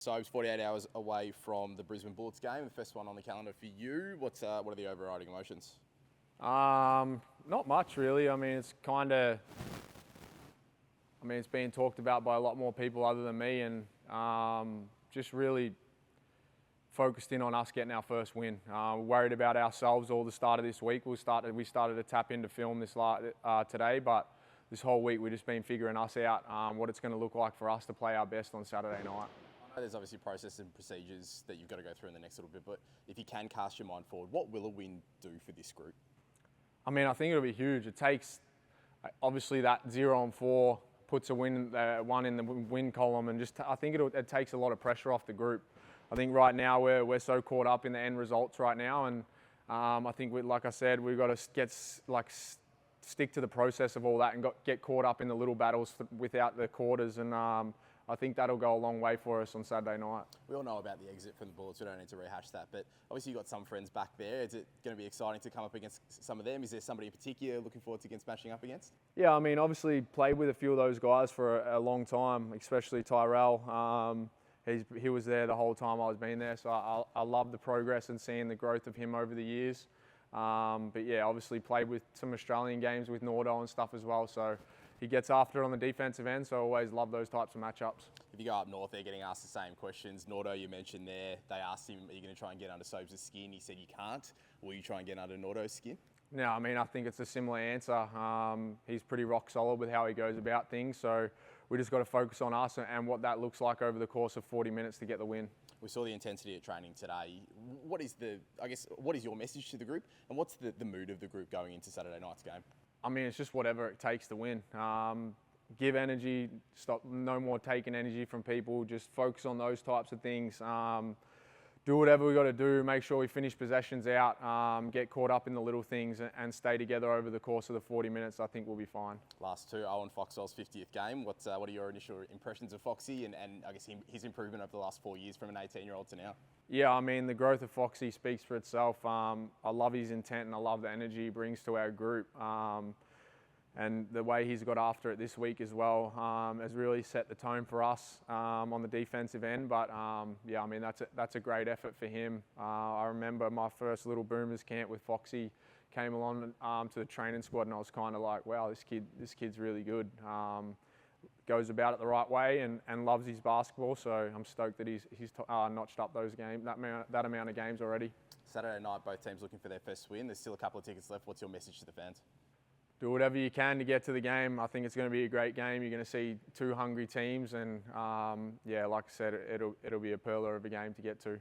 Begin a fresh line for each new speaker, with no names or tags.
So it's 48 hours away from the Brisbane Bullets game, the first one on the calendar for you. What are the overriding emotions?
Not much really. I mean, it's being talked about by a lot more people other than me, and just really focused in on us getting our first win. Worried about ourselves all the start of this week. We started to tap into film today, but this whole week we've just been figuring us out, what it's going to look like for us to play our best on Saturday night.
I know there's obviously processes and procedures that you've got to go through in the next little bit, but if you can cast your mind forward, what will a win do for this group?
I mean, I think it'll be huge. It takes, obviously, that 0-4 puts a one in the win column, and I think it takes a lot of pressure off the group. I think right now we're so caught up in the end results right now, and I think like I said, we've got to stick to the process of all that and get caught up in the little battles without the quarters, and I think that'll go a long way for us on Saturday night. We
all know about the exit from the Bullets. We don't need to rehash that, but obviously you've got some friends back there. Is it going to be exciting to come up against some of them? Is there somebody in particular looking forward to smashing up against?
Yeah, I mean, obviously played with a few of those guys for a long time, especially Tyrell. He was there the whole time I was being there, so I love the progress and seeing the growth of him over the years. But yeah, obviously played with some Australian games with Nordo and stuff as well, so he gets after it on the defensive end, so I always love those types of matchups.
If you go up north, they're getting asked the same questions. Nordo, you mentioned there, they asked him, are you going to try and get under Sobey's skin? He said you can't. Will you try and get under Nordo's skin?
No, I mean, I think it's a similar answer. He's pretty rock solid with how he goes about things, so we just got to focus on us and what that looks like over the course of 40 minutes to get the win.
We saw the intensity at training today. What is your message to the group, and what's the mood of the group going into Saturday night's game?
I mean, it's just whatever it takes to win. Give energy, no more taking energy from people, just focus on those types of things. Do whatever we got to do, make sure we finish possessions out, get caught up in the little things and stay together over the course of the 40 minutes. I think we'll be fine.
Last two, Owen Foxwell's 50th game. What are your initial impressions of Foxy and I guess his improvement over the last 4 years from an 18-year-old to now?
Yeah, I mean, the growth of Foxy speaks for itself. I love his intent and I love the energy he brings to our group. And the way he's got after it this week as well has really set the tone for us on the defensive end. But yeah, I mean, that's a great effort for him. I remember my first little Boomers camp with Foxy came along to the training squad, and I was kind of like, wow, this kid's really good. Goes about it the right way and loves his basketball. So I'm stoked that he's notched up that amount of games already.
Saturday night, both teams looking for their first win. There's still a couple of tickets left. What's your message to the fans?
Do whatever you can to get to the game. I think it's going to be a great game. You're going to see two hungry teams, and yeah, like I said, it'll be a pearler of a game to get to.